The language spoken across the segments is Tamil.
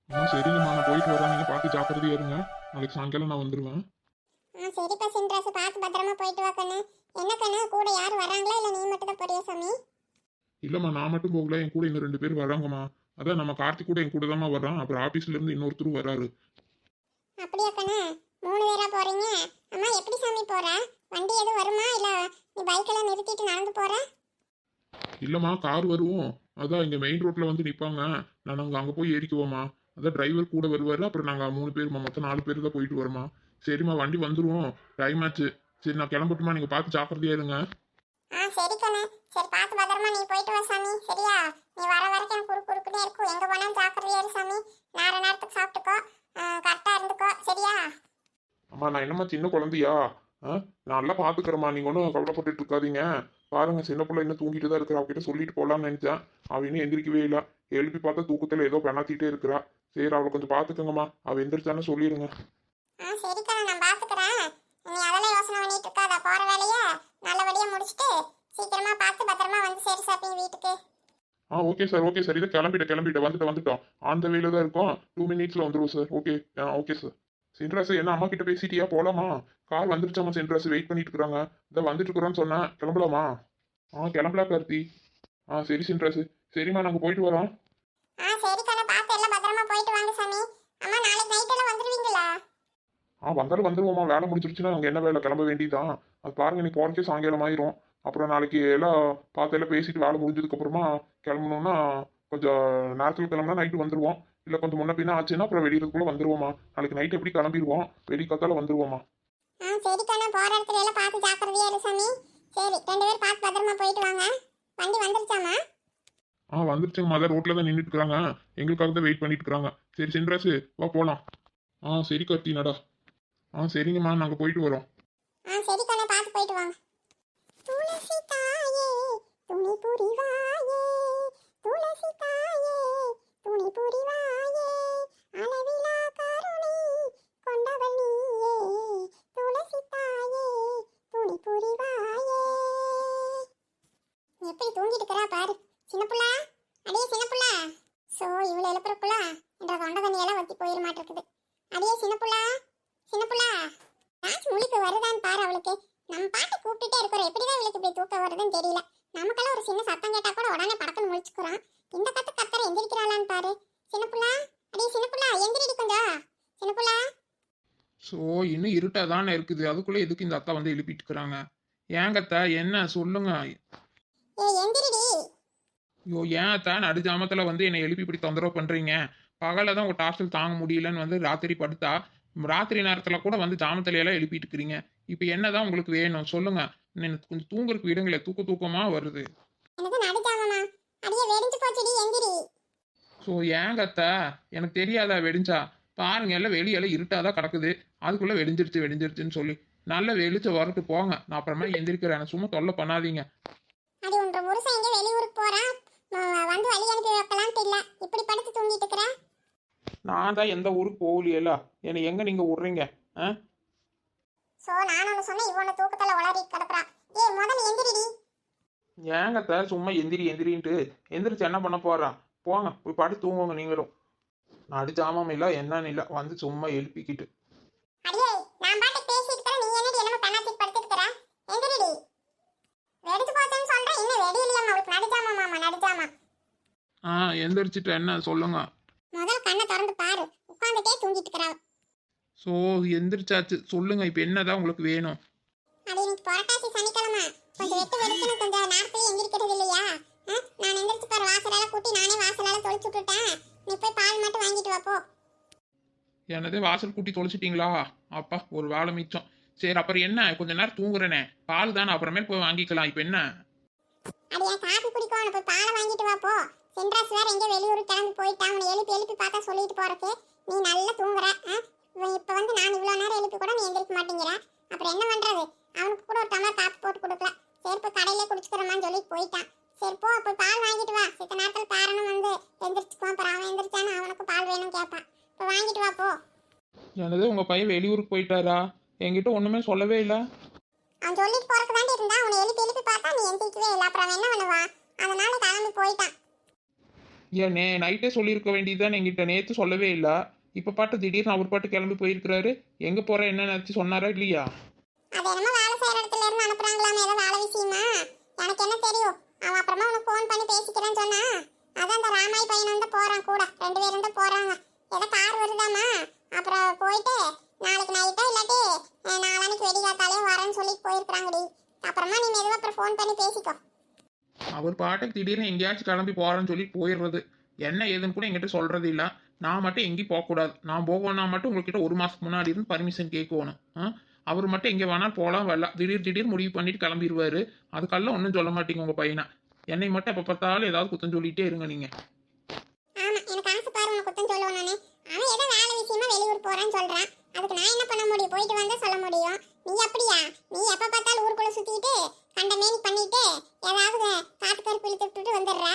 சரிங்கம்மா, நான் போயிட்டு வரேன். நீங்க பார்த்து ஜாக்கிரதையா இருங்க. நாளைக்கு சாயங்காலம் நான் வந்துருவேன். சரிப்பா சின்ராசு, பார்த்து பத்திரமா போயிட்டு வா கண்ணு. என்ன கண்ணு, கூட யாரும் வராங்களா இல்லை நீ மட்டும் தான் போறியா சாமி? இல்லம்மா, நான் மட்டும் போகல, என் கூட இன்னும் 2 பேர் வராங்கம்மா. அதான் நம்ம கார்த்திக் கூட என் கூட தாம்மா வர்றான். அப்புறம் ஆபீஸ்ல இருந்து இன்னொருத்தரும் வராரு. அப்படியா கண்ணு, 3 பேரா போறீங்க? அம்மா எப்படி சாமி போற? வண்டி எதுவும் வருமா இல்லை நீ பைக்கெல்லாம் நிறுத்திட்டு நடந்து போற? இல்லம்மா, கார் வருவோம். அதான் இங்க மெயின் ரோட்ல வந்து நிப்பாங்க. நான் அங்க போய் ஏறிக்குவோம்மா. அதான் டிரைவர் கூட வருவாரு. அப்புறம் நாங்க 3 பேருமா, மொத்தம் 4 பேர் தான் போயிட்டு வரோமா. சரிம்மா, வண்டி வந்துருவோம். டைம் ஆச்சு. சரி, நான் கிளம்பட்டுமா? நீங்க பார்த்து ஜாக்கிரதையா இருங்க. சரி கண்ணு, சரி பார்த்து பத்திரமா நீ போயிட்டு வா சாமி, சரியா? நீ வர வரைக்கும் எனக்கு குறுக்குன்னே இருக்கும். எங்க போனாலும் ஜாக்கிரதையா இரு சாமி. நேரத்துக்கு சாப்பிட்டுக்கோ, கரெக்டா இருந்துக்கோ, சரியா? அம்மா, நான் என்னம்மா சின்ன குழந்தையா? நல்லா பாத்துக்கிறேம்மா. நீங்க ஒன்றும் கவலைப்பட்டுட்டு இருக்காதீங்க. பாருங்க, சின்ன பிள்ளை இன்னும் தூங்கிட்டு தான் இருக்கிறா. அவகிட்ட சொல்லிட்டு போலாம்னு நினைச்சேன். அவ இன்னும் எந்திரிக்கவே இல்லை. எழுப்பி பார்த்தா தூக்கத்துல ஏதோ பெணாத்திட்டே இருக்கிறா. சரி, அவளை கொஞ்சம் பாத்துக்கோங்கம்மா. அவ எந்திரிச்சானே சொல்லிடுங்க. சரி கண்ணு, நான் பாத்துக்கிறேன். நீ அதெல்லாம் யோசனை பண்ணிட்டு இருக்காத. போற வேலைய நல்லபடியா முடிச்சிட்டு சீக்கிரமா பார்த்து பத்திரமா வந்து சேரு சாப்பி வீட்டுக்கு. Okay sir, okay sir. இதை கிளம்பிட்டேன். வந்துட்டோம். ஆன் த வேல தான் இருக்கோம். 2 மினிட்ஸ்ல வந்துருவோம் சார். ஓகே. Okay sir. சென்ட்ராஸ், என்ன அம்மா கிட்ட பேசிட்டியா? போலாமா? கார் வந்துருச்சாமா சென்ட்ராஸ், வெயிட் பண்ணிட்டு இருக்காங்க. இதை வந்துட்டு இருக்கிறோன்னு சொன்னேன். கிளம்பலாமா? கிளம்பலாம் கார்த்தி. சரி சென்ட்ராஸ். சரிம்மா, நாங்கள் போயிட்டு வரோம். சரி கண்ணு, பார்த்து எல்லாம் பத்திரமா போயிட்டு வாங்க சாமி. அம்மா நாளைக்கு நைட் எல்லாம் வந்துருவீங்களா? வந்தாலும் வந்துருவோம்மா. வேலை முடிஞ்சிருச்சுன்னா அங்கே என்ன வேலை, கிளம்ப வேண்டியதுதான். அது பாருங்க, நீ போறக்கே சாயங்காலம் ஆயிரும். அப்புறம் நாளைக்கு எல்லாம் பார்த்து எல்லாம் பேசிட்டு வேலை முடிஞ்சதுக்கு அப்புறமா கிளம்பணும்னா கொஞ்சம் நேரத்தில் கிளம்புனா நைட்டு வந்துருவோம். இல்லை கொஞ்சம் முன்ன பின்ன ஆச்சுன்னா அப்புறம் வெடிக்கிறதுக்குள்ள வந்துருவோமா. நாளைக்கு நைட் எப்படி கிளம்பிடுவோம், வெடிக்காத்தால வந்துருவோமா. சரி கண்ணு, போற இடத்துல எல்லாம் பார்த்து ஜாக்கிரதையா இரு சாமி. சரி, 2 பேரும் பார்த்து பத்திரமா போயிட்டு வாங்க. வண்டி வந்துருச்சாமா? வந்துருச்சுங்கம்மா. அதான் ரோட்ல தான் நின்றுட்டு இருக்காங்க. எங்களுக்காக தான் வெயிட் பண்ணிட்டு இருக்காங்க. சரி சென்ட்ராசு, வா போலாம். சரி கார்த்தி, நடா. சரிங்கம்மா, நாங்கள் போயிட்டு வரோம். சரி கண்ணு, பார்த்து போயிட்டு வாங்க. துளசி தாயே துணி புரிவாயே, துளசி தாயே துணி புரிவாயே, அளவிலா கருணை கொண்டவள் நீயே, துளசி தாயே துணி புரிவாயே. எப்படி தூங்கிட்டு இருக்கிறா பாரு சின்ன புள்ள. அடியே சின்ன புள்ள. சோ, இவ்வளவு எழுப்புறக்குள்ள என்ற கொண்ட தண்ணியெல்லாம் வத்தி போயிட மாட்டிருக்குது. அடியே சின்ன புள்ள, சின்ன புள்ள. ராஜ் முழிப்பு வருதான்னு பாரு அவளுக்கு. நம்ம பாட்டு கூப்பிட்டுட்டே இருக்கிறோம், எப்படிதான் இவளுக்கு இப்படி தூக்கம் வருதுன்னு தெரியல. நமக்கெல்லாம் ஒரு சின்ன சத்தம் கேட்டா கூட உடனே படக்குன்னு முழிச்சுக்கிறான். இந்த கத்துற எந்திரிக்கிறாளான்னு பாரு. சின்ன புள்ள, அடியே சின்ன புள்ள, எந்திரிடி கொஞ்சம். சின்ன புள்ள. ஸோ இன்னும் இருட்டாக தானே இருக்குது, அதுக்குள்ளே எதுக்கு இந்த அக்கா வந்து எழுப்பிட்டு இருக்கிறாங்க? ஏங்க அத்தா, என்ன சொல்லுங்க? எந்திரிடி. ஐயோ, ஏன் அத்தா நடுஜாமத்தில் வந்து என்னை எழுப்பி இப்படி தொந்தரவு பண்ணுறீங்க? பகலில் தான் உங்கள் டார்ச்சல் தாங்க முடியலன்னு வந்து ராத்திரி படுத்தா, ராத்திரி நேரத்தில் கூட வந்து ஜாமத்திலையெல்லாம் எழுப்பிட்டு இருக்கிறீங்க. இப்போ என்னதான் உங்களுக்கு வேணும் சொல்லுங்க? எனக்கு கொஞ்சம் தூங்குறதுக்கு விடுங்களே, தூக்கமாக வருது. எனக்கு நடுஜாமமா? அடியே வெடிஞ்சு போச்சுடி, எந்திரி. ஸோ ஏங்க அத்தா, எனக்கு தெரியாதா வெடிஞ்சா? பாருங்க, எல்லாம் வெளியெல்லாம் இருட்டாதான் கிடக்குது, அதுக்குள்ளே வெடிஞ்சிருச்சுன்னு சொல்லி. நல்ல வெளிச்சம் வரட்டு போங்க, நான் அப்புறமா எந்திரிக்கிறேன். சும்மா தொல்லை பண்ணாதீங்க. அடி உன்ற புருஷன் எங்க வெளியூருக்கு போறான், வந்து வழி அனுப்பி வைக்கலான்ட்டு இல்ல, இப்படி படுத்து தூங்கிட்டு இருக்கிற. நான் தான் எந்த ஊருக்கு போகலையேல, என்னை எங்க நீங்க விடுறீங்க? சோ நான் ஒன்னு சொன்ன, இவன தூக்கத்துல உளறி கிடக்குறா. ஏய் முதல்ல எந்திரிடி. ஏங்கத்த சும்மா எந்திரின்ட்டு எந்திரிச்சு என்ன பண்ண போறான்? போங்க போய் படுத்து தூங்குங்க நீங்களும். நடிச்சாமம் இல்ல என்னன்னு இல்ல வந்து சும்மா எழுப்பிக்கிட்டு. அடியே நான் பாட்டு பேசிட்டு இருக்கற, நீ என்னடி என்னமோ கண்ணாத்தி படுத்துட்டு இருக்கற? எந்திரிடி. வெடிச்சு போச்சேன்னு சொல்றேன், இன்னும் வெடி இல்லம்மா, அவளுக்கு நடிச்சாமா மாமா, நடிச்சாமா. எந்திரிச்சிட்டு என்ன சொல்லுங்க? முதல்ல கண்ணை திறந்து பாரு, உட்கார்ந்துட்டே தூங்கிட்டு இருக்கறா. ஸோ எந்திரிச்சாச்சு, சொல்லுங்க இப்போ என்னதான் உங்களுக்கு வேணும்? அடி இன்னைக்கு புரட்டாசி சனிக்கிழமை, கொஞ்சம் வெட்டு வெடுக்குன்னு கொஞ்சம் நேரத்துலயே எந்திரிக்கிறது இல்லையா? நான் எந்திரிச்சு பாரு, வாசலால கூட்டி நானே வாசலால தொளிச்சு விட்டுட்டேன். நீ போய் பால் மட்டும் வாங்கிட்டு வா போ. என்னதே வாசல் கூட்டி தொலைச்சிட்டீங்களா? அப்பா ஒரு வேலை மிச்சம். சரி அப்புறம் என்ன, கொஞ்ச நேரம் தூங்குறேனே, பால் தானே அப்புறமேல் போய் வாங்கிக்கலாம். இப்போ என்ன? அடியா காபி குடிக்கும், அவனை போய் பாலை வாங்கிட்டு வா போ. சென்ட்ராஸ் வேற எங்க வெளியூர் கிளம்பி போயிட்டான், உன்னை எழுப்பி பார்த்தா சொல்லிட்டு போறக்கு நீ நல்லா தூங்குற. இப்ப வந்து நான் இவ்வளவு நேரம் எழுப்பி கூட நீ எந்திரிக்க மாட்டேங்கிற, அப்புறம் என்ன பண்றது? அவனுக்கு கூட ஒரு டம்ளர் காப்பி போட்டு கொடுக்கல. சரி போய் கடையிலே குடிச்சுக்கிறமான்னு சொல்லிட்டு போயிட்டான். சரி போ போய் பால் வாங்கிட்டு வா. சித்த நேரத்தில் காரணம் வந்து எந்திரிச்சுக்குவான், அப்புறம் அவன் எந்திரிச்சானா அவனுக்கு பால் வேணும் கேட்பான். இப்போ வாங்கிட்டு வா போ. என்னது உங்க பையன் வெளியூருக்கு போயிட்டாரா? என்கிட்ட ஒண்ணுமே சொல்லவே இல்லை. அவன் சொல்லிட்டு போறக்கு தாண்டி இருந்தா, உன்னை எழுப்பி பார்த்தா நீ எந்திரிக்கவே இல்லை, அப்புறம் அவன் என்ன பண்ணுவான்? அதனால கிளம்பி போயிட்டான். ஏன் நைட்டே சொல்லியிருக்க வேண்டியதுதான் என்கிட்ட, நேற்று சொல்லவே இல்லை. இப்போ பாட்டு திடீர்னு அவர் பாட்டு கிளம்பி போயிருக்கிறாரு. எங்கே போகிற என்ன நினச்சி சொன்னாரா இல்லையா? அது என்னமோ வேலை செய்யற இடத்துல இருந்து அனுப்புறாங்களாமே, ஏதோ வேலை விஷயமா. எனக்கு என்ன தெரியும். அவன் அப்புறமா உனக்கு ஃபோன் பண்ணி பேசிக்கிறேன்னு சொன்னா. அதான் அந்த ராமாய் பையன் வந்து போறான் கூட, 2 பேரும் தான் போறாங்க. ஏதோ கார் வருதாமா. அப்புறம் போயிட்டு நாளைக்கு நைட்டா இல்லாட்டி நாளானைக்கு வெடிகாத்தாலே வரேன்னு சொல்லிட்டு போயிருக்காங்கடி. அப்புறமா நீ மெதுவா அப்புறம் ஃபோன் பண்ணி பேசிக்கோ. அவர் பாட்டுக்கு திடீர்னு எங்கேயாச்சும் கிளம்பி போகிறேன்னு சொல்லி போயிடுறது. என்ன ஏதுன்னு கூட என்கிட்ட சொல்கிறது இல்லை. நான் மட்டும் எங்கேயும் போகக்கூடாது. நான் போகணும்னா மட்டும் உங்ககிட்ட 1 மாதத்துக்கு முன்னாடி இருந்து பர்மிஷன் கேட்கணும். அவர் மட்டும் எங்கே வேணாலும் போகலாம் வரலாம். திடீர் முடிவு பண்ணிட்டு கிளம்பிடுவாரு. அதுக்கெல்லாம் ஒன்றும் சொல்ல மாட்டீங்க உங்கள் பையனை. என்னை மட்டும் எப்போ பார்த்தாலும் ஏதாவது குத்தம் சொல்லிகிட்டே இருங்க நீங்கள். ஆமா, எனக்கு ஆசை பாரு உனக்கு குத்தம் சொல்லுவோம் நானு. அவன் ஏதோ வேலை விஷயமா வெளியூர் போறான்னு சொல்றான். அதுக்கு நான் என்ன பண்ண முடியும்? போயிட்டு வந்தா சொல்ல முடியும். நீ அப்படியா? நீ எப்ப பார்த்தாலும் ஊருக்குள்ள சுத்திட்டு கண்டமேனி பண்ணிட்டு ஏதாவது காத்து கருப்பு இழுத்து விட்டுட்டு வந்துடுற.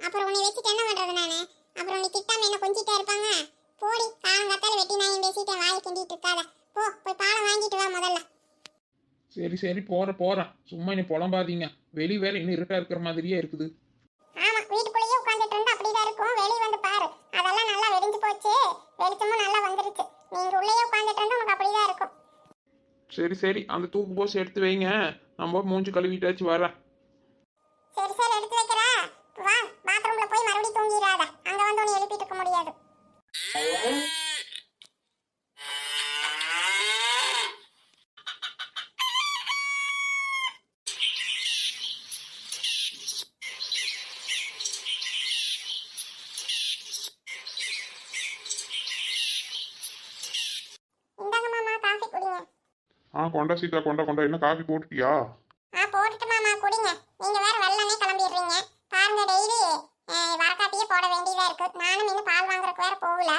அப்புறம் உன்னை வச்சுட்டு என்ன பண்றது நானு? அப்புறம் நீ திட்டாம என்ன கொஞ்சிட்டே இருப்பாங்க. போடி, காலங்காத்தால வெட்டி நாயும் பேசிட்டு வாயை கிண்டிட்டு இருக்காத. போய் பாலை வாங்கிட்டு வா முதல்ல. சரி போகிறேன். சும்மா நீ புலம்பாதீங்க. வெளி வேற இன்னும் இருட்டா இருக்கிற மாதிரியே இருக்குது. ஆமா, வீட்டுக்குள்ளேயே உட்கார்ந்துட்டு இருந்தா அப்படிதான் இருக்கும். வெளிய வந்து பாரு, அதெல்லாம் நல்லா வெடிஞ்சு போச்சு. வெளிச்சமும் நல்லா வந்துருச்சு. நீங்க உள்ளேயே உட்கார்ந்துட்டு இருந்தா உனக்கு அப்படிதான் இருக்கும். சரி அந்த தூக்கு போஸ் எடுத்து வைங்க. நம்ம மூஞ்சி கழுவிட்டாச்சு வரேன். சரி எடுத்து வைக்கிறா. வா, பாத்ரூம்ல போய் மறுபடியும் தூங்கிடாத. அங்க வந்து உன்னை எழுப்பிட்டு இருக்க முடியாது. இந்தாங்க மாமா, காஃபி குடிங்க. கொண்டா சீதா, கொண்டா. என்ன காஃபி போட்டுட்டியா? போட்டுட்டு மாமா குடிங்க. நீங்க வேற வெள்ளனே கிளம்பிடுறீங்க. பாருங்க, டெய்லி வரக்காட்டியே போட வேண்டியதா இருக்கு. நானும் இன்னும் பால் வாங்குறதுக்கு வேற போகல.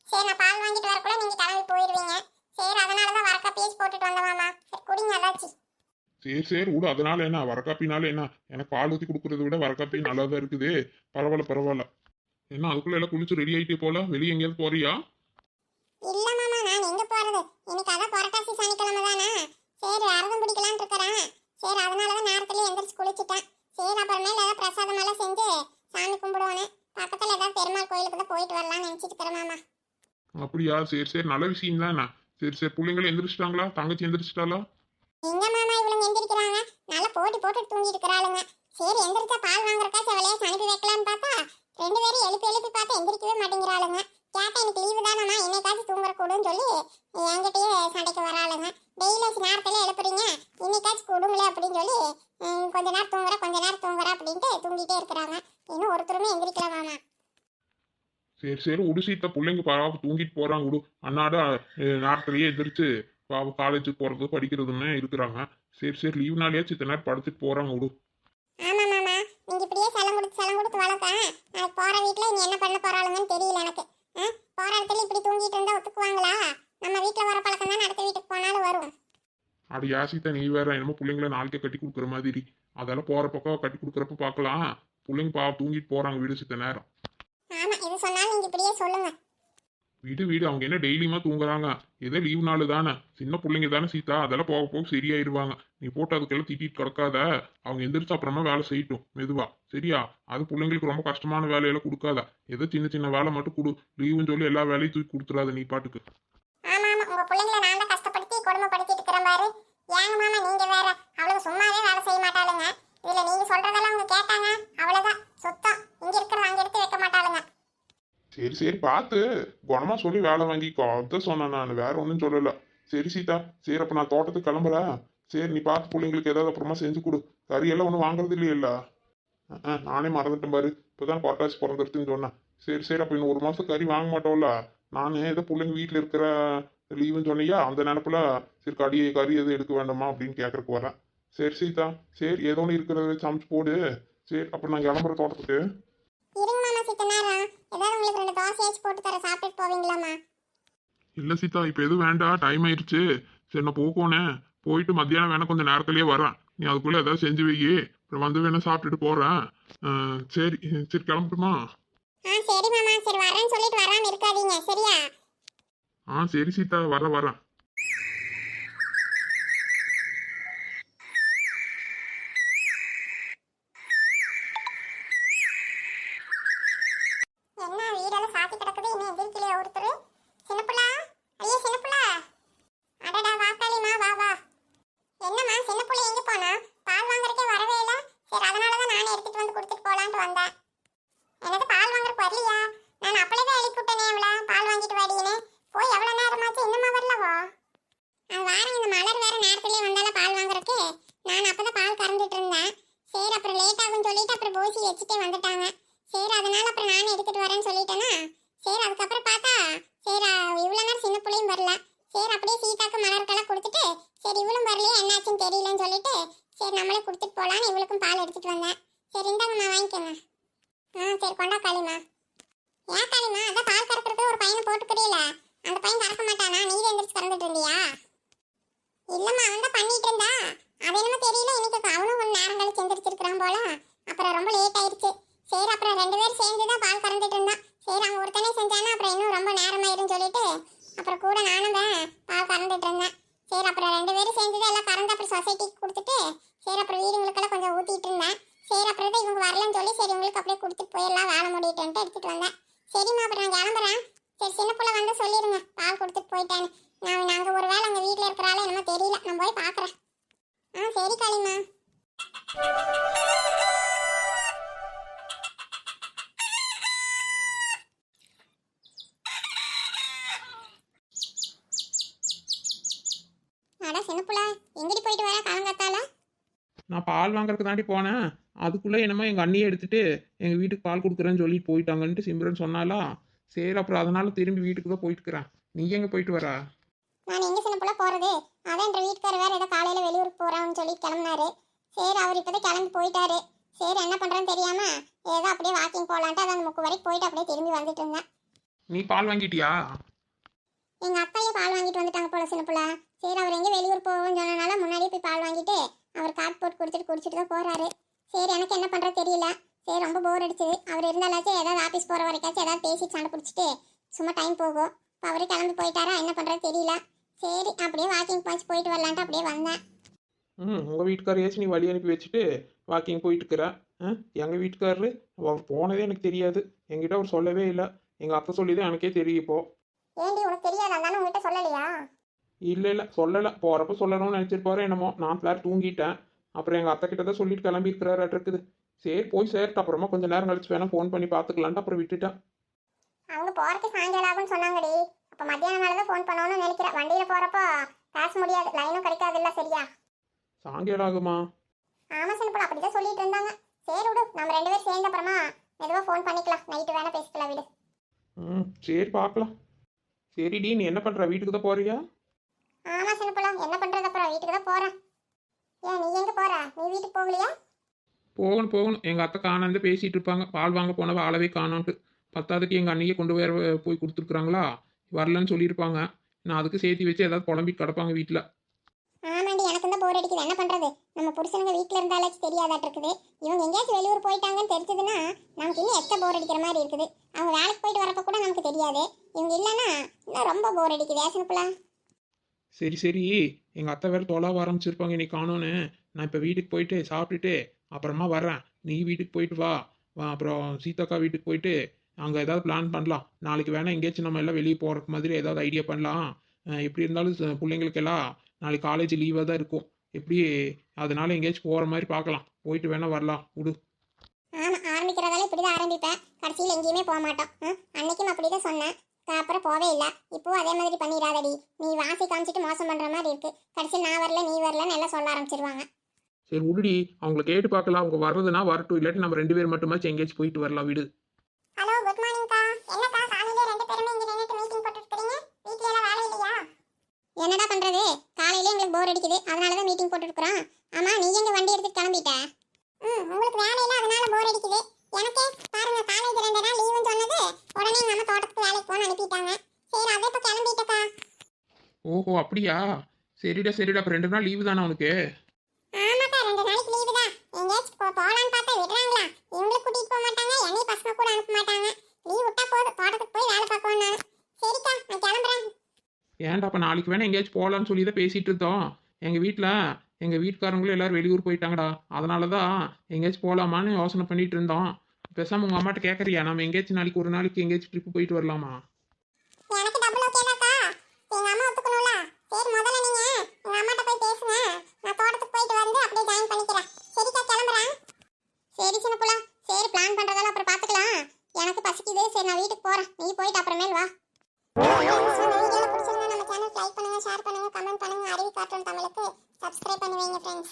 சரி, நான் பால் வாங்கிட்டு வரக்குள்ள நீங்க கிளம்பி போயிடுவீங்க. சரி, அதனாலதான் வரக்காப்பியே போட்டுட்டு வந்தேன் மாமா. சரி, குடிங்க ஏதாச்சும். சரி விடு. அதனால என்ன, வரக்காப்பினால என்ன? எனக்கு பால் ஊற்றி கொடுக்கறத விட வரக்காப்பி நல்லா தான் இருக்குது. பரவாயில்ல. என்ன அதுக்குள்ள எல்லாம் குளிச்சு ரெடி ஆயிட்டே போல? வெளியே எங்கேயாவது போறியா? இல்ல மாமா, நான் எங்க போறது? இன்னைக்கு அதான் புரட்டாசி சனிக்கிழமை தானே. சரி, விரதம் பிடிக்கலான்னு இருக்கிறேன். சரி, அதனாலதான் நேரத்துல எந்திரிச்சு குளிச்சுட்டேன். சரி, அப்புறமேல ஏதாவது பிரசாதம் எல்லாம் செஞ்சு சாமி கும்பிடுவானே. பக்கத்துல ஏதாவது பெருமாள் கோயிலுக்கு தான் போயிட்டு வரலாம்னு நினைச்சிட்டு இருக்கிறேன் மாமா. அப்படியா? சரி, நல்ல விஷயம் தான். சரி, பிள்ளைங்களும் எந்திரிச்சிட்டாங்களா? தங்கச்சி எந்திரிச்சிட்டாளா? எங்க மாமா இவ்வளவு எந்திரிக்கிறாங்க? நல்லா போட்டு போட்டு தூங்கிட்டு இருக்கிறாளுங்க. சரி, எந்திரிச்சா பால் வாங்குறக்கா செவலையா அனுப்பி வைக்கலான்னு பார்த்தா 2 பேரும் எழுப்பி பார்த்தா எந்திரிக்கவே மாட்டேங்கிறாளுங்க. கேட்டா எனக்கு லீவு தானம்மா, என்னைக்காச்சும் தூங்குறக்கூடுன்னு சொல்லி என்கிட்டயே சண்டைக்கு வராளுங்க. டெய்லி நேரத்துல எழுப்புறீங்க, இன்னைக்காச்சும் கொடுங்களே அப்படின்னு சொல்லி கொஞ்ச நேரம் தூங்குற அப்படின்ட்டு தூங்கிட்டே இருக்கிறாங்க. இன்னும் ஒருத்தருமே எந்திரிக்கல மாமா. சரி விடு சீதா, பிள்ளைங்க பாவம் தூங்கிட்டு போறாங்க விடு. அண்ணாட நேரத்திலேயே எந்திரிச்சு பாவம் காலேஜுக்கு போறது படிக்கிறதுன்னு இருக்கிறாங்க. சரி, லீவ் நாளையாச்சும் இத்தனை நேரம் படுத்துட்டு போறாங்க விடு. ஆமா மாமா, நீங்க இப்படியே செல்லம் கொடுத்து வளர்க்க நாளைக்கு போற வீட்டுல இனி என்ன பண்ண போறாளுங்கன்னு தெரியல எனக்கு. போற இடத்துல இப்படி தூங்கிட்டு இருந்தா ஒத்துக்குவாங்களா? நம்ம வீட்டுல வர பழக்கம் தான் அடுத்த வீட்டுக்கு போனாலும் வரும். அது யாசித்தா, நீ வேற என்னமோ பிள்ளைங்கள நாளைக்கே கட்டி கொடுக்குற மாதிரி. அதெல்லாம் போற பக்கம் கட்டி கொடுக்குறப்ப பார்க்கலாம். பிள்ளைங்க பாவம் தூங்கிட்டு போறாங்க வீடு சித்த நேரம். ஆமா, இது சொன்னாலும் நீங்க இப்படியே சொல்லுங்க. வீடு அவங்க என்ன டெய்லியுமா தூங்குறாங்க? ஏதோ லீவ் நாள் தானே, சின்ன பிள்ளைங்க தானே சீதா, அதெல்லாம் போக சரியாயிருவாங்க. நீ போட்டு அதுக்கெல்லாம் திட்டிட்டு கிடக்காத. அவங்க எந்திரிச்சு அப்புறமா வேலை செய்யட்டும் மெதுவா, சரியா? அது பிள்ளைங்களுக்கு ரொம்ப கஷ்டமான வேலையெல்லாம் கொடுக்காத. ஏதோ சின்ன வேலை மட்டும் கொடு. லீவுன்னு சொல்லி எல்லா வேலையும் தூக்கி கொடுத்துறாத நீ பாட்டுக்கு. ஆமா, உங்க பிள்ளைங்களை நான் தான் கஷ்டப்படுத்தி கொடுமைப்படுத்திட்டு இருக்கிறேன் பாரு. ஏங்க மாமா, நீங்க வேற. அவளுக்கு சும்மாவே வேலை செய்ய மாட்டாளுங்க. இதுல நீங்க சொல்றதெல்லாம் அவங்க கேட்டாங்க, அவ்வளவுதான் சுத்தம். இங்க இருக்கிறத அங்க எடுத்து வைக்க மாட்டாளுங்க. சரி பார்த்து குணமா சொல்லி வேலை வாங்கிக்கோ, அதான் சொன்னேன் நான், வேற ஒன்றும் சொல்லல. சரி சீதா, சரி அப்ப நான் தோட்டத்துக்கு கிளம்புறேன். சரி, நீ பார்த்து பிள்ளைங்களுக்கு ஏதாவது அப்புறமா செஞ்சு கொடு. கறியெல்லாம் ஒன்றும் வாங்குறது இல்லையில்ல? நானே மறந்துட்டேன் பாரு. இப்போதான் பொட்டாசி பிறந்துருச்சுன்னு சொன்னேன். சரி அப்போ இன்னும் 1 மாசம் கறி வாங்க மாட்டோம்ல. நான் ஏதோ பிள்ளைங்க வீட்டில் இருக்கிற லீவுன்னு சொன்னியா, அந்த நினப்புல சரி கறி எதுவும் எடுக்க வேண்டாமா அப்படின்னு கேட்கறக்கு வரேன். சரி சீதா, சரி ஏதோ ஒன்று இருக்கிறத சமைச்சு போடு. சரி அப்போ நான் கிளம்புற தோட்டத்துக்கு. இருங்க மாமா, சித்த நேரம் ஏதாவது உங்களுக்கு 2 தோசையாச்சும் போட்டு தர, சாப்பிட்டுட்டு போவீங்களாமா? இல்லை சீதா, இப்போ எதுவும் வேண்டாம், டைம் ஆயிடுச்சு. சரி நான் போகணே. போயிட்டு மத்தியானம் வேணா கொஞ்சம் நேரத்துலயே வரேன். நீ அதுக்குள்ள ஏதாவது செஞ்சு வை. அப்புறம் வந்து வேணா சாப்பிட்டுட்டு போறேன். சரி கிளம்பட்டுமா? சரி மாமா, சரி வரேன்னு சொல்லிட்டு வராம இருக்காதீங்க, சரியா? சரி சீதா, வரேன். சரி நம்மளே கொடுத்துட்டு போலான்னு இவளுக்கும் பால் எடுத்துட்டு வந்தேன். சரி இந்தாங்கம்மா வாங்கிக்கோங்க. சரி கொண்டா காளிமா. ஏன் காளிமா, அதான் பால் கறக்கிறதுக்கு ஒரு பையனை போட்டுக்கிறீல, அந்த பையன் கறக்க மாட்டானா? நீ எந்திரிச்சு கறந்துட்டு இருந்தியா? இல்லம்மா, அவன் தான் பண்ணிட்டு இருந்தா. அது என்னமோ தெரியல, இன்னைக்கு அவனும் கொஞ்சம் நேரம் கழிச்சு எந்திரிச்சிருக்கிறான் போல. அப்புறம் ரொம்ப லேட் ஆயிடுச்சு. சரி அப்புறம் 2 பேரும் சேர்ந்து தான் பால் கறந்துட்டு இருந்தான். சரி அவன் ஒருத்தனே செஞ்சானா அப்புறம் இன்னும் ரொம்ப நேரமாயிருன்னு சொல்லிட்டு அப்புறம் கூட நானும் தான் பால் கறந்துட்டு இருந்தேன். சரி அப்புறம் 2 பேரும் சேர்ந்து எல்லாம் கறந்து அப்புறம் சொசைட்டிக்கு கொடுத்துட்டு சரி அப்புறம் வீடுங்களுக்கெல்லாம் கொஞ்சம் ஊத்திட்டு இருந்தேன். சரி அப்புறம் தான் இவங்க வரலன்னு சொல்லி சரி உங்களுக்கு அப்படியே கொடுத்துட்டு போயிடலாம், வேலை முடியிட்டேன்ட்டு எடுத்துட்டு வந்தேன். சரிம்மா அப்புறம் நான் கிளம்புறேன். சரி சின்ன பிள்ளை வந்து சொல்லிடுங்க பால் கொடுத்துட்டு போயிட்டேன்னு. நாங்கள் ஒரு வேளை அங்கே வீட்டில் இருக்கிறாலும் என்னமோ தெரியல, நான் போய் பார்க்குறேன். சரி காளிம்மா. அட சின்ன பிள்ளை, எங்கடி போயிட்டு வர காலங்காத்தால? நான் பால் வாங்குறதுக்கு தாண்டி போனேன். அதுக்குள்ளே என்னமோ எங்கள் அண்ணியை எடுத்துட்டு எங்கள் வீட்டுக்கு பால் கொடுக்குறேன்னு சொல்லிட்டு போயிட்டாங்கன்ட்டு சிம்ரன் சொன்னாலா. சரி அப்புறம் அதனால திரும்பி வீட்டுக்கு தான் போயிட்டுக்கிறேன். நீ எங்கே போயிட்டு வர? நான் எங்க சின்ன பிள்ளை போறது? அதான் என்ற வீட்டுக்காரர் வேற ஏதோ காலையில வெளியூருக்கு போறான்னு சொல்லி கிளம்பினாரு. சரி அவர் இப்பதான் கிளம்பி போயிட்டாரு. சரி என்ன பண்றேன்னு தெரியாம ஏதோ அப்படியே வாக்கிங் போலான்ட்டு அதான் முக்கு வரைக்கும் போயிட்டு அப்படியே திரும்பி வந்துட்டு இருந்தேன். நீ பால் வாங்கிட்டியா? எங்க அத்தையே பால் வாங்கிட்டு வந்துட்டாங்க போல சின்ன பிள்ளை. சரி அவர் எங்க வெளியூர் போவோம்னு சொன்னனால முன்னாடியே போய் பால் வாங்கிட்டு அவர் காப்பி போட்டு குடிச்சிட்டு தான் போறாரு. சரி எனக்கு என்ன பண்றது தெரியல. சரி ரொம்ப போர் அடிச்சது. அவர் இருந்தாலாச்சும் ஏதாவது ஆஃபீஸ் போற வரைக்காச்சும் ஏதாவது பேசி சண்டை பிடிச்சிட்டு சும்மா டைம் போகும். இப்போ அவரே கிளம்பி போயிட்டாரா, என்ன பண்றது தெரியல. சரி அப்படியே வாக்கிங் போயிட்டு வரலான்ட்டு அப்படியே வந்தேன். உங்கள் வீட்டுக்காரையாச்சும் நீ வழி அனுப்பி வச்சுட்டு வாக்கிங் போயிட்டு இருக்கிற. எங்கள் வீட்டுக்காரரு அவர் போனதே எனக்கு தெரியாது. என்கிட்ட அவர் சொல்லவே இல்லை. எங்கள் அத்தை சொல்லி தான் எனக்கே தெரியும் இப்போ. ஏண்டி உனக்கு தெரியாதா? தானே உங்ககிட்ட சொல்லலையா? இல்லை சொல்லலை. போகிறப்ப சொல்லணும்னு நினச்சிருப்பாரு என்னமோ. நான் வேறு தூங்கிட்டேன். அப்புறம் எங்கள் அத்தை கிட்ட தான் சொல்லிட்டு கிளம்பியிருக்கிறாரு இருக்குது. சரி போய் சேர்த்து அப்புறமா கொஞ்சம் நேரம் கழிச்சு வேணா ஃபோன் பண்ணி பார்த்துக்கலான்ட்டு அப்புறம் விட்டுட்டேன். அவங்க போறதுக்கு சாயங்காலம் ஆகும்னு சொன்னாங்கடி. அப்போ மத்தியானம் மேலே தான் ஃபோன் பண்ணணும்னு நினைக்கிறேன். வண்டியில் போகிறப்போ பேச முடியாது, லைனும் கிடைக்காது இல்லை சரியா? சாயங்காலம் ஆகுமா? ஆமாம் சின்ன அப்படி தான் சொல்லிட்டு இருந்தாங்க. சரி விடு, நம்ம 2 பேரும் சேர்ந்த அப்புறமா மெதுவாக ஃபோன் பண்ணிக்கலாம். நைட்டு வேணா பேசிக்கலாம் விடு. சரி பார்க்கலாம். சரிடி, நீ என்ன பண்ணுற? வீட்டுக்கு தான் போறியா? ஆமாம் சின்ன என்ன பண்ணுறது, அப்புறம் வீட்டுக்கு தான் போகிறேன். ஏன் நீ எங்கே போகிற? நீ வீட்டுக்கு போகலையா? போகணும். எங்கள் அத்தை காணாந்து பேசிகிட்டு இருப்பாங்க. பால் வாங்க போனவ ஆளவே காணான்ட்டு. பத்தாவதுக்கு எங்கள் அண்ணியை கொண்டு போய் கொடுத்துருக்குறாங்களா, வரலன்னு சொல்லியிருப்பாங்க. நான் அதுக்கு சேர்த்து வச்சு ஏதாவது புலம்பிட்டு கிடப்பாங்க வீட்டில். ஆமாண்டி, எனக்கு தான் போர் அடிக்குது. என்ன பண்ணுறது, நம்ம புருஷனுங்க வீட்டில் இருந்தாலாச்சும் தெரியாதாட்டு இருக்குது. இவங்க எங்கேயாச்சும் வெளியூர் போயிட்டாங்கன்னு தெரிஞ்சதுன்னா நமக்கு இன்னும் எக்ஸ்ட்ரா போர் அடிக்கிற மாதிரி இருக்குது. அவங்க வேலைக்கு போயிட்டு வரப்போ கூட நமக்கு தெரியாது. இவங்க இல்லைன்னா இன்னும் ரொம்ப போர் அடிக்குது. ஏசனப்பலாம். சரி எங்கள் அத்தை வேறு தொலாவ ஆரம்பிச்சிருப்பாங்க இன்னைக்கு காணோன்னு. நான் இப்போ வீட்டுக்கு போயிட்டு சாப்பிட்டுட்டு அப்புறமா வரேன். நீ வீட்டுக்கு போயிட்டு வா. அப்புறம் சீதாக்கா வீட்டுக்கு போயிட்டு அங்கே ஏதாவது பிளான் பண்ணலாம். நாளைக்கு வேணால் எங்கேயாச்சும் நம்ம எல்லாம் வெளியே போகிறக்கு மாதிரி ஏதாவது ஐடியா பண்ணலாம். எப்படி இருந்தாலும் பிள்ளைங்களுக்கெல்லாம் நாளைக்கு காலேஜ் லீவாக தான் இருக்கும். எப்படி அதனால எங்கேயாச்சும் போகிற மாதிரி பார்க்கலாம். போயிட்டு வேணால் வரலாம் விடு. ஆமாம், ஆரம்பிக்கிறதால இப்படி தான் ஆரம்பிப்பேன். கடைசியில் எங்கேயுமே போக மாட்டோம். அன்னைக்கும் அப்படி தான் சொன்னேன். அப்புறம் போவே இல்லை. இப்போ அதே மாதிரி பண்ணிடாதடி. நீ வாசி காமிச்சிட்டு மோசம் பண்ணுற மாதிரி இருக்கு. கடைசியில் நான் வரல நீ வரலன்னு எல்லாம் சொல்ல ஆரம்பிச்சிருவாங்க. சரி விடுடி, அவங்கள கேட்டு பார்க்கலாம். அவங்க வர்றதுன்னா வரட்டும், இல்லாட்டி நம்ம 2 பேர் மட்டுமாச்சும் எங்கேயாச்சும் போயிட்டு வரலாம் வீடு. ஹலோ, குட் மார்னிங்க்கா. என்னக்கா காலையில 2 பேருமே இங்க நின்னுட்டு மீட்டிங் போட்டுட்டு இருக்கீங்க? வீட்ல எல்லாம் வேலை இல்லையா? என்னடா பண்றது, காலையில எங்களுக்கு போர் அடிக்குது, அதனால தான் மீட்டிங் போட்டுருக்கோம். ஆமா, நீ எங்க வண்டி எடுத்துட்டு கிளம்பிட்ட? உங்களுக்கு வேலை இல்ல அதனால போர் அடிக்குது. எனக்கே பாருங்க, காலேஜ் 2 நாள் லீவுன்னு சொன்னது உடனே எங்க அம்மா தோட்டத்துக்கு வேலைக்கு போன்னு அனுப்பிட்டாங்க. சரி அதே இப்ப கிளம்பிட்டக்கா. ஓஹோ அப்படியா? சரிடா அப்போ 2 நாள் லீவு தானே உனக்கு? ஆமாக்கா, 2 நாளைக்கு லீவு தான். எங்கேயாச்சும் போலான்னு பார்த்தா விடுறாங்களா? இவங்களுக்கு கூட்டிட்டு போக மாட்டாங்க, என்னையும் பசங்க கூட அனுப்ப மாட்டாங்க. லீவ் விட்டா போதும், தோட்டத்துக்கு போய் வேலை பார்க்கணும் நான். சரிக்கா, நான் கிளம்புறேன். ஏன்டா அப்போ நாளைக்கு வேணா எங்கேயாச்சும் போகலான்னு சொல்லி தான் பேசிகிட்டு இருந்தோம். எங்கள் வீட்டுக்காரங்களும் எல்லோரும் வெளியூர் போயிட்டாங்கடா. அதனால தான் எங்கேயாச்சும் போகலாமான்னு யோசனை பண்ணிட்டு இருந்தோம். பேசாமல் உங்கள் அம்மாட்ட கேட்குறியா, நம்ம எங்கேயாச்சும் நாளைக்கு ஒரு நாளைக்கு எங்கேயாச்சும் ட்ரிப்பு போயிட்டு வரலாமா? எனக்கு டபுள் ஓகேதாக்கா. எங்க அம்மா ஒத்துக்கணும்ல. சரி முதல்ல நீங்க உங்க அம்மாட்ட போய் பேசுங்க. நான் தோட்டத்துக்கு போயிட்டு வந்து அப்படியே ஜாயின் பண்ணிக்கிறேன். சரிக்கா, கிளம்புறேன். சரி சின்ன புள்ள, சரி பிளான் பண்றதெல்லாம் அப்புறம் பார்த்துக்கலாம். எனக்கு பசிக்குது. சரி நான் வீட்டுக்கு போறேன், நீ போயிட்டு அப்புறமேல் வா. வீடியோ பிடிச்சிருந்தா நம்ம சேனல் லைக் பண்ணுங்க, ஷேர் பண்ணுங்க, கமெண்ட் பண்ணுங்க. அறிவு கார்ட்டூன் தமிழுக்கு சப்ஸ்கிரைப் பண்ணி வைங்க ஃப்ரெண்ட்ஸ்.